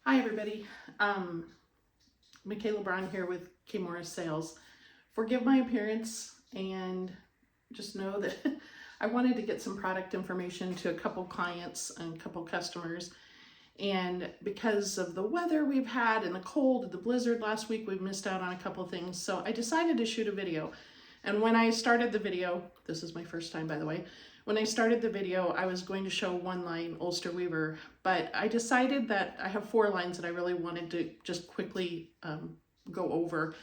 Hi everybody, Michaela Braun here with K Morris Sales. Forgive my appearance and just know that I wanted to get some product information to a couple clients and a couple customers, and because of the weather we've had and the cold and the blizzard last week, we've missed out on a couple things. So I decided to shoot a video, and when I started the video, this is my first time by the way, when I started the video, I was going to show one line Ulster Weaver, but I decided that I have 4 lines that I really wanted to just quickly go over,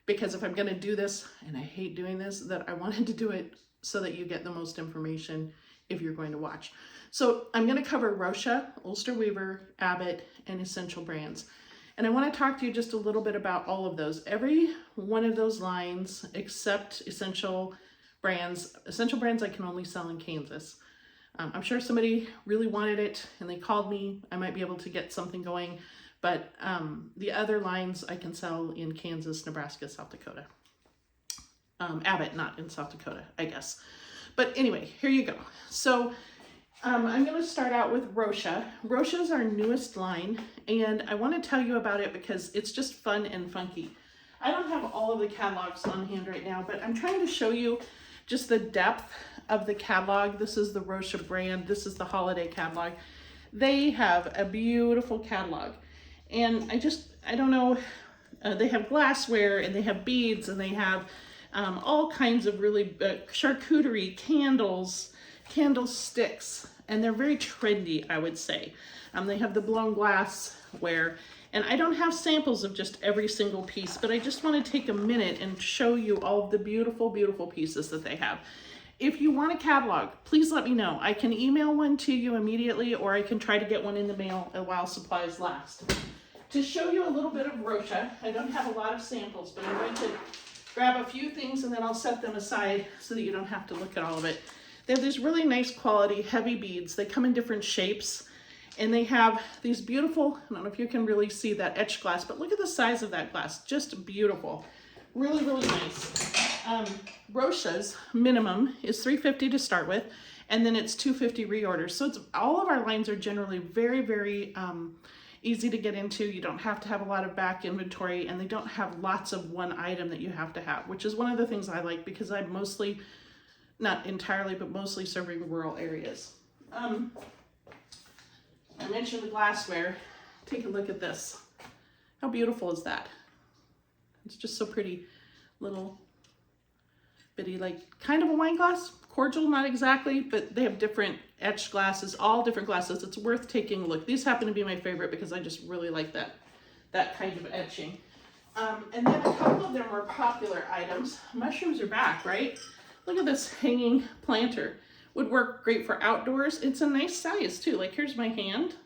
because if I'm going to do this, and I hate doing this, that I wanted to do it so that you get the most information if you're going to watch. So I'm going to cover Rosha, Ulster Weaver, Abbott, and Essential Brands. And I want to talk to you just a little bit about all of those. Every one of those lines except Essential Brands I can only sell in Kansas. I'm sure somebody really wanted it and they called me. I might be able to get something going, but the other lines I can sell in Kansas, Nebraska, South Dakota. Abbott, not in South Dakota, I guess. But anyway, here you go. So I'm going to start out with Rosha. Rosha is our newest line, and I want to tell you about it because it's just fun and funky. I don't have all of the catalogs on hand right now, but I'm trying to show you just the depth of the catalog. This is the Rosha brand. This is the holiday catalog. They have a beautiful catalog. And I don't know, they have glassware and they have beads and they have all kinds of really charcuterie, candles, candlesticks, and they're very trendy, I would say. They have the blown glassware. And I don't have samples of just every single piece, but I just want to take a minute and show you all of the beautiful, beautiful pieces that they have. If you want a catalog, please let me know. I can email one to you immediately, or I can try to get one in the mail while supplies last. To show you a little bit of Rosha, I don't have a lot of samples, but I'm going to grab a few things and then I'll set them aside so that you don't have to look at all of it. They have these really nice quality, heavy beads. They come in different shapes. And they have these beautiful, I don't know if you can really see that etched glass, but look at the size of that glass. Just beautiful. Really, really nice. Rosha's minimum is $350 to start with, and then it's $250 reorders. So all of our lines are generally very, very easy to get into. You don't have to have a lot of back inventory, and they don't have lots of one item that you have to have, which is one of the things I like because I'm mostly, not entirely, but mostly serving rural areas. I mentioned the glassware. Take a look at this. How beautiful is that? It's just so pretty. Little bitty, like kind of a wine glass. Cordial, not exactly, but they have different etched glasses, all different glasses. It's worth taking a look. These happen to be my favorite because I just really like that kind of etching. And then a couple of their more popular items. Mushrooms are back, right? Look at this hanging planter. Would work great for outdoors. It's a nice size too. Like here's my hand.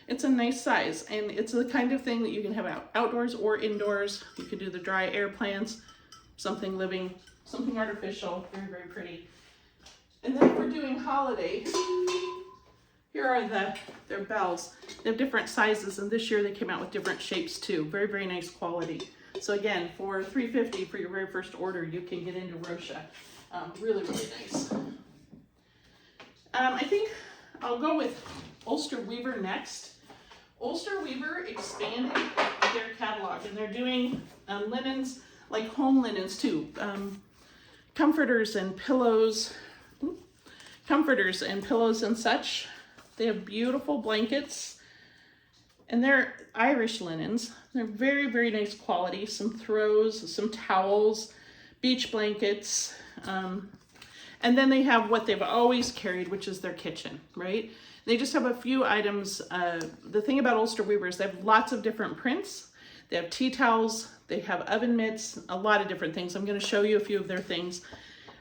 It's a nice size, and it's the kind of thing that you can have outdoors or indoors. You can do the dry air plants, something living, something artificial, very, very pretty. And then if we're doing holiday, here are their bells. They have different sizes, and this year they came out with different shapes too. Very, very nice quality. So again, for $350 for your very first order, you can get into Rosha. Really, really nice. I think I'll go with Ulster Weaver next. Ulster Weaver expanded their catalog, and they're doing linens, like home linens too. Comforters and pillows and such. They have beautiful blankets, and they're Irish linens. They're very, very nice quality. Some throws, some towels, beach blankets, and then they have what they've always carried, which is their kitchen, right? They just have a few items. The thing about Ulster Weaver is they have lots of different prints. They have tea towels, they have oven mitts, a lot of different things. I'm going to show you a few of their things.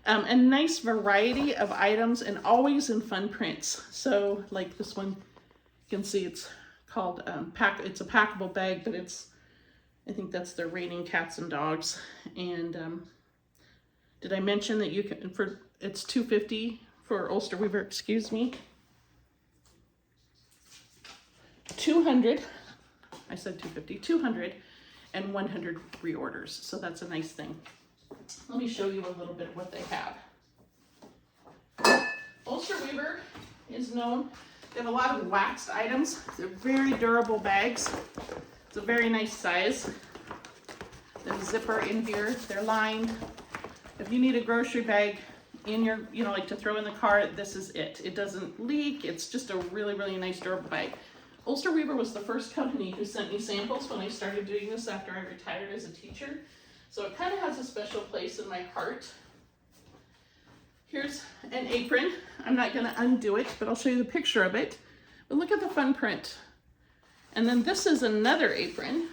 A nice variety of items, and always in fun prints. So like this one, you can see it's called, it's a packable bag, but I think that's their raining cats and dogs. And did I mention that you can, it's $250 for Ulster Weaver, excuse me. 200, I said 250, 200 and 100 reorders. So that's a nice thing. Let me show you a little bit what they have. Ulster Weaver is known They have a lot of waxed items. They're very durable bags. It's a very nice size. There's a zipper in here. They're lined. If you need a grocery bag in your, like to throw in the car, this is it. It doesn't leak. It's just a really, really nice durable bag. Ulster Weaver was the first company who sent me samples when I started doing this after I retired as a teacher. So it kind of has a special place in my heart. Here's an apron. I'm not going to undo it, but I'll show you the picture of it. But look at the fun print. And then this is another apron,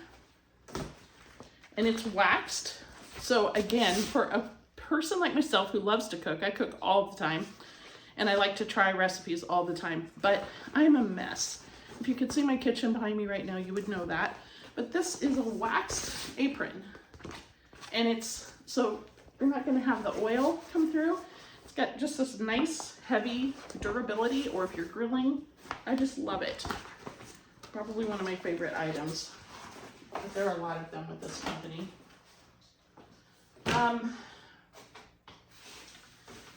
and it's waxed. So again, for a person like myself who loves to cook, I cook all the time, and I like to try recipes all the time, but I'm a mess. If you could see my kitchen behind me right now, you would know that. But this is a waxed apron, and it's, so you're not going to have the oil come through. It's got just this nice heavy durability, or if you're grilling, I just love it. Probably one of my favorite items. But there are a lot of them with this company.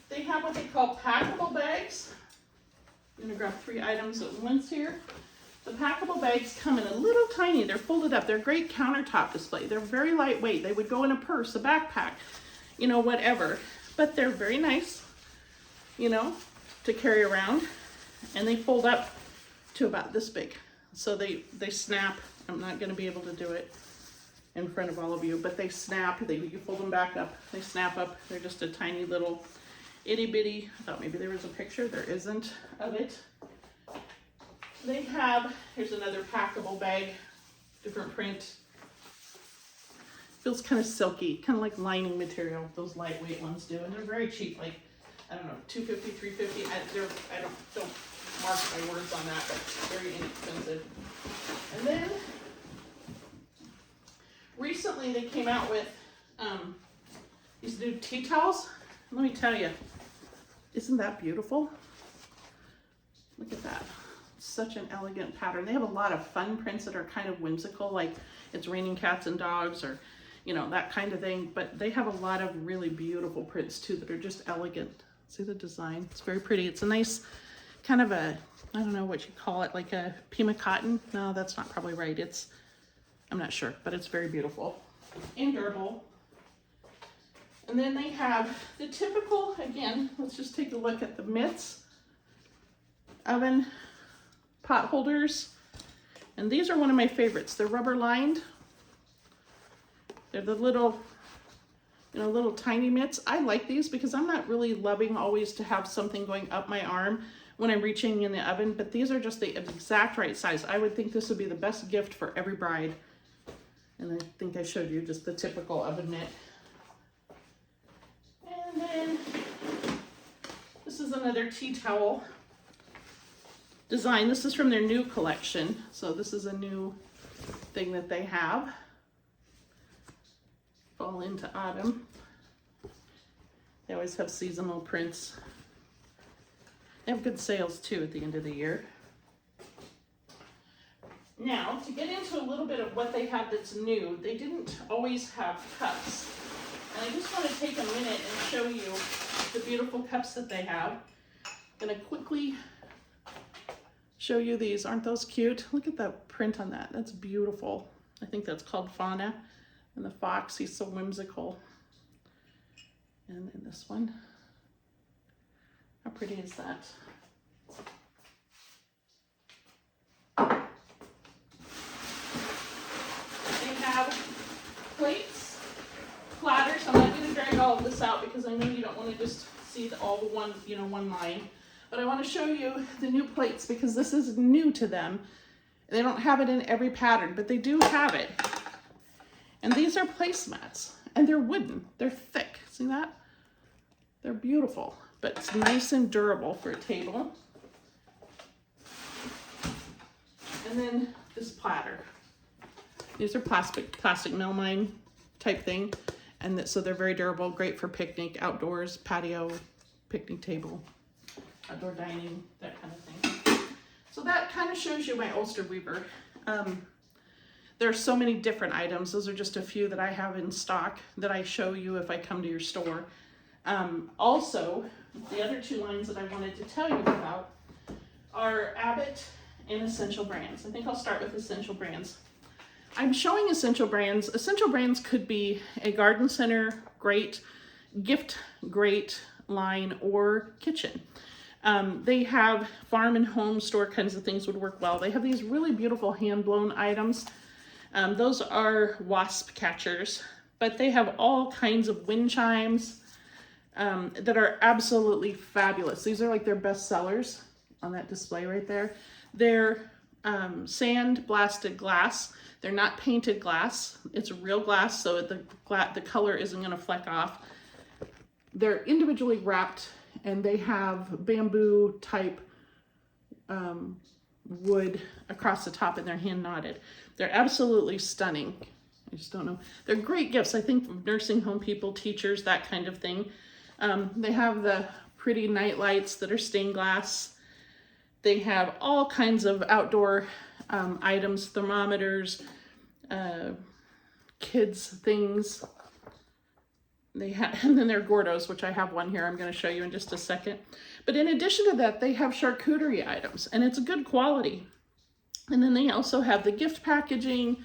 They have what they call packable bags. I'm gonna grab 3 items at once here. The packable bags come in a little tiny, they're folded up. They're great countertop display. They're very lightweight. They would go in a purse, a backpack, whatever. But they're very nice, to carry around. And they fold up to about this big. So they snap. I'm not going to be able to do it in front of all of you, but they snap. You fold them back up. They snap up. They're just a tiny little itty bitty. I thought maybe there was a picture. There isn't of it. They have, here's another packable bag, different print. Feels kind of silky, kind of like lining material. Those lightweight ones do, and they're very cheap. Like, I don't know, $2.50, $3.50. I don't mark my words on that, but very inexpensive. And then recently they came out with these new tea towels. Let me tell you, isn't that beautiful? Look at that. Such an elegant pattern. They have a lot of fun prints that are kind of whimsical, like it's raining cats and dogs, or that kind of thing. But they have a lot of really beautiful prints too that are just elegant. See the design? It's very pretty. It's a nice kind of a, I don't know what you call it, like a Pima cotton. No, that's not probably right. I'm not sure, but it's very beautiful and durable. And then they have the typical, again, let's just take a look at the mitts, oven, pot holders. And these are one of my favorites. They're rubber lined. They're the little, little tiny mitts. I like these because I'm not really loving always to have something going up my arm when I'm reaching in the oven, but these are just the exact right size. I would think this would be the best gift for every bride. And I think I showed you just the typical oven mitt. And then this is another tea towel design. This is from their new collection. So this is a new thing that they have. Fall into autumn. They always have seasonal prints. They have good sales too at the end of the year. Now, to get into a little bit of what they have that's new, they didn't always have cups. And I just want to take a minute and show you the beautiful cups that they have. I'm going to quickly show you these. Aren't those cute? Look at that print on that. That's beautiful. I think that's called Fauna. And the fox, he's so whimsical. And then this one. How pretty is that? They have plates, platters. I'm not going to drag all of this out because I know you don't want to just see all the one line. But I want to show you the new plates because this is new to them. They don't have it in every pattern, but they do have it. And these are placemats, and they're wooden. They're thick. See that? They're beautiful, but it's nice and durable for a table. And then this platter. These are plastic melamine type thing, and so they're very durable, great for picnic, outdoors, patio, picnic table, outdoor dining, that kind of thing. So that kind of shows you my Ulster Weaver. There are so many different items. Those are just a few that I have in stock that I show you if I come to your store. Also, the other 2 lines that I wanted to tell you about are Abbott and Essential Brands. I think I'll start with Essential Brands. I'm showing Essential Brands. Essential Brands could be a garden center, great, gift, great line, or kitchen. They have farm and home store kinds of things would work well. They have these really beautiful hand-blown items. Those are wasp catchers, but they have all kinds of wind chimes that are absolutely fabulous. These are like their best sellers on that display right there. They're sand blasted glass. They're not painted glass. It's real glass, so the color isn't going to fleck off. They're individually wrapped, and they have bamboo type wood across the top, and they're hand knotted. They're absolutely stunning. I just don't know. They're great gifts, I think, for nursing home people, teachers, that kind of thing. They have the pretty night lights that are stained glass. They have all kinds of outdoor items, thermometers, kids things. They have, and then they're Gordos, which I have one here I'm going to show you in just a second. But in addition to that, they have charcuterie items, and it's good quality. And then they also have the gift packaging,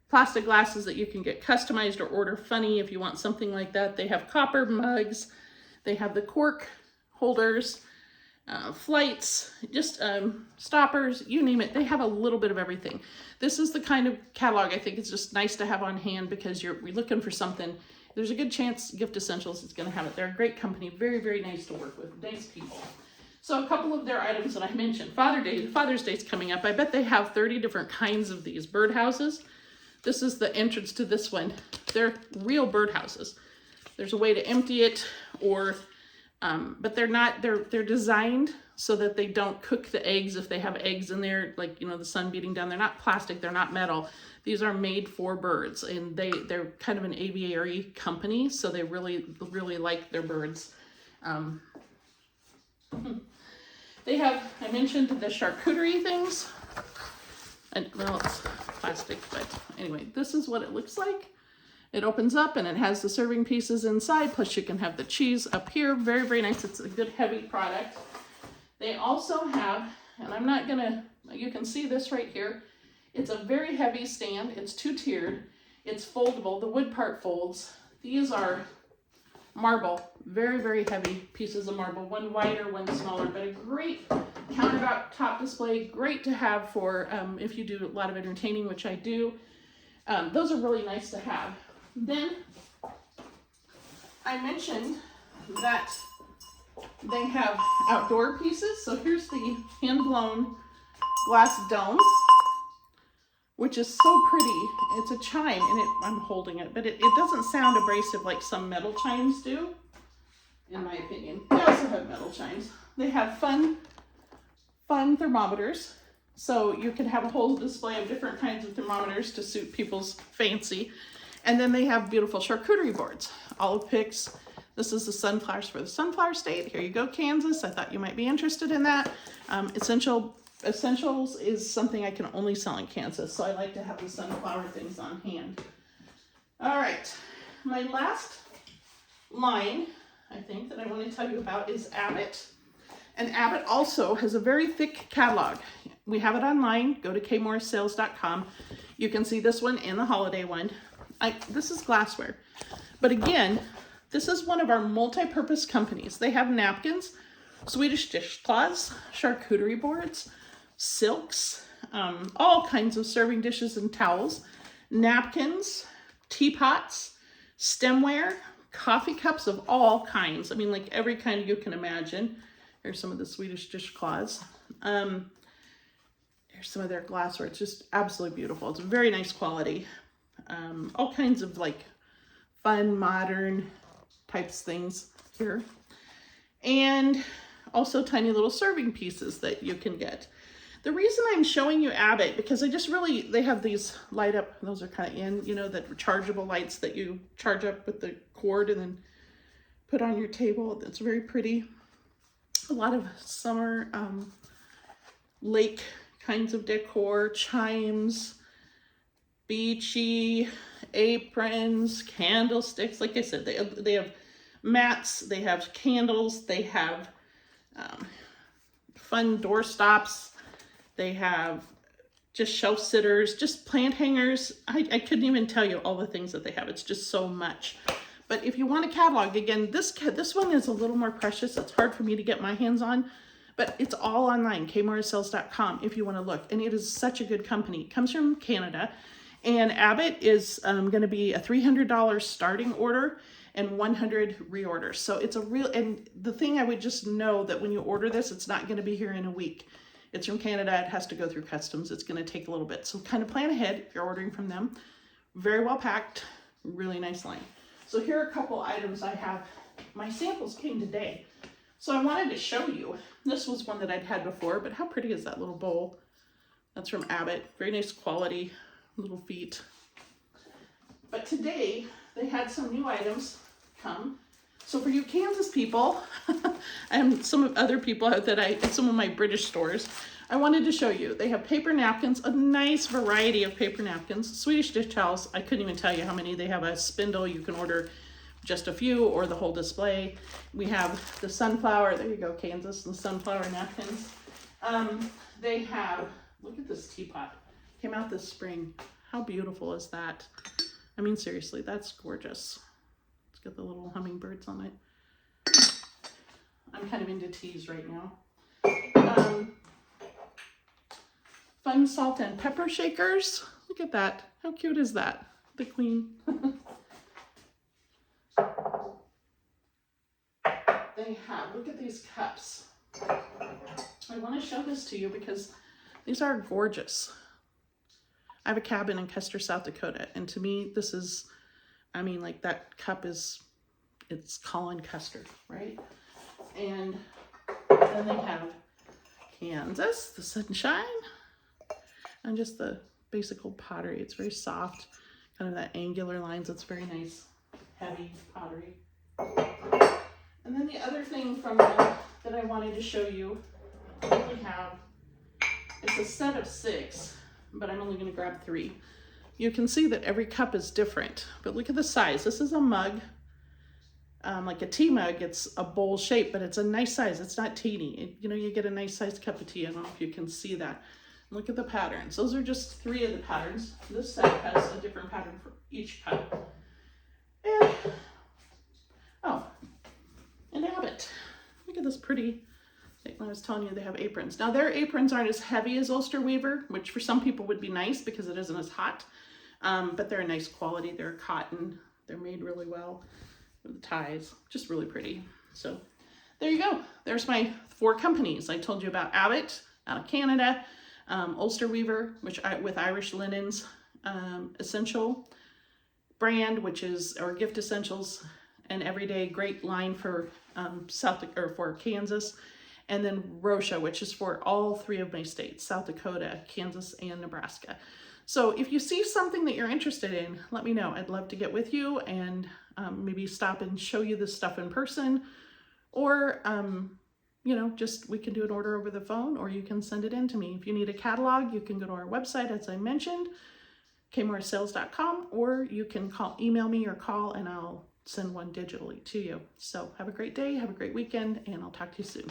plastic glasses that you can get customized or order funny if you want something like that. They have copper mugs. They have the cork holders, flights, just stoppers, you name it. They have a little bit of everything. This is the kind of catalog I think it's just nice to have on hand because you're looking for something. There's a good chance Gift Essentials is going to have it. They're a great company, very, very nice to work with, nice people. So a couple of their items that I mentioned. Father's Day is coming up. I bet they have 30 different kinds of these birdhouses. This is the entrance to this one. They're real birdhouses. There's a way to empty it, or but they're not. They're designed so that they don't cook the eggs if they have eggs in there, like the sun beating down. They're not plastic. They're not metal. These are made for birds, and they're kind of an aviary company, so they really like their birds. They have, I mentioned the charcuterie things, and well, it's plastic, but anyway, this is what it looks like. It opens up and it has the serving pieces inside, plus you can have the cheese up here. Very, very nice. It's a good heavy product. They also have, and I'm not gonna, you can see this right here. It's a very heavy stand. It's two-tiered. It's foldable. The wood part folds. These are marble, very, very heavy pieces of marble, one wider, one smaller, but a great countertop display, great to have for if you do a lot of entertaining, which I do. Those are really nice to have. Then I mentioned that they have outdoor pieces. So here's the hand-blown glass dome, which is so pretty. It's a chime, and I'm holding it, but it doesn't sound abrasive like some metal chimes do, in my opinion. They also have metal chimes. They have fun thermometers. So you can have a whole display of different kinds of thermometers to suit people's fancy. And then they have beautiful charcuterie boards, olive picks. This is the sunflowers for the Sunflower State. Here you go, Kansas. I thought you might be interested in that. Essentials is something I can only sell in Kansas, so I like to have the sunflower things on hand. All right, my last line, I think, that I want to tell you about is Abbott. And Abbott also has a very thick catalog. We have it online. Go to kmorrissales.com. You can see this one and the holiday one. This is glassware. But again, this is one of our multi-purpose companies. They have napkins, Swedish dishcloths, charcuterie boards, silks, all kinds of serving dishes and towels, napkins, teapots, stemware, coffee cups of all kinds. I mean, like every kind you can imagine. Here's some of the Swedish dishcloths. Here's some of their glassware. It's just absolutely beautiful. It's very nice quality. All kinds of like fun, modern types things here. And also tiny little serving pieces that you can get. The reason I'm showing you Abbott, because they have these light up, those are kind of in, the rechargeable lights that you charge up with the cord and then put on your table. It's very pretty. A lot of summer lake kinds of decor, chimes, beachy, aprons, candlesticks. Like I said, they have mats, they have candles, they have fun door stops. They have just shelf sitters, just plant hangers. I couldn't even tell you all the things that they have. It's just so much. But if you want a catalog, again, this one is a little more precious. It's hard for me to get my hands on, but it's all online, kmorrissales.com, if you want to look. And it is such a good company. It comes from Canada. And Abbott is going to be a $300 starting order and 100 reorders. So it's a real, and the thing I would just know that when you order this, it's not going to be here in a week. It's from Canada. It has to go through customs. It's going to take a little bit. So kind of plan ahead if you're ordering from them. Very well packed, really nice line. So here are a couple items I have. My samples came today. So I wanted to show you. This was one that I'd had before, but how pretty is that little bowl? That's from Abbott. Very nice quality, little feet. But today they had some new items come. So for you Kansas people, and some other people some of my British stores, I wanted to show you. They have paper napkins, a nice variety of paper napkins. Swedish dish towels, I couldn't even tell you how many. They have a spindle, you can order just a few or the whole display. We have the sunflower, there you go, Kansas, the sunflower napkins. They have, look at this teapot. Came out this spring. How beautiful is that? I mean, seriously, that's gorgeous. It's got the little hummingbirds on it. I'm kind of into teas right now. Fun salt and pepper shakers. Look at that. How cute is that? The queen. They have, look at these cups. I want to show this to you because these are gorgeous. I have a cabin in Custer, South Dakota, and to me, this is, I mean, like that cup is, it's Colin Custer, right? And then they have Kansas, the sunshine, and just the basic old pottery. It's very soft, kind of that angular lines. It's very nice, heavy pottery. And then the other thing from them that I wanted to show you, we have, it's a set of 6, but I'm only going to grab 3. You can see that every cup is different, but look at the size. This is a mug, like a tea mug. It's a bowl shape, but it's a nice size. It's not teeny. You know, you get a nice sized cup of tea. I don't know if you can see that. Look at the patterns. Those are just 3 of the patterns. This set has a different pattern for each cup. And, oh, and Abbott. Look at this pretty, like I was telling you, they have aprons. Now their aprons aren't as heavy as Ulster Weaver, which for some people would be nice because it isn't as hot. But they're a nice quality. They're cotton. They're made really well with the ties. Just really pretty. So there you go. There's my 4 companies. I told you about Abbott out of Canada, Ulster Weaver, with Irish linens, Essential brand, which is our gift essentials, and everyday great line for for Kansas, and then Rosha, which is for all 3 of my states, South Dakota, Kansas, and Nebraska. So if you see something that you're interested in, let me know. I'd love to get with you and maybe stop and show you this stuff in person, or you know, just we can do an order over the phone, or you can send it in to me. If you need a catalog, you can go to our website, as I mentioned, kmorrissales.com, or you can email me or call, and I'll send one digitally to you. So have a great day, have a great weekend, and I'll talk to you soon.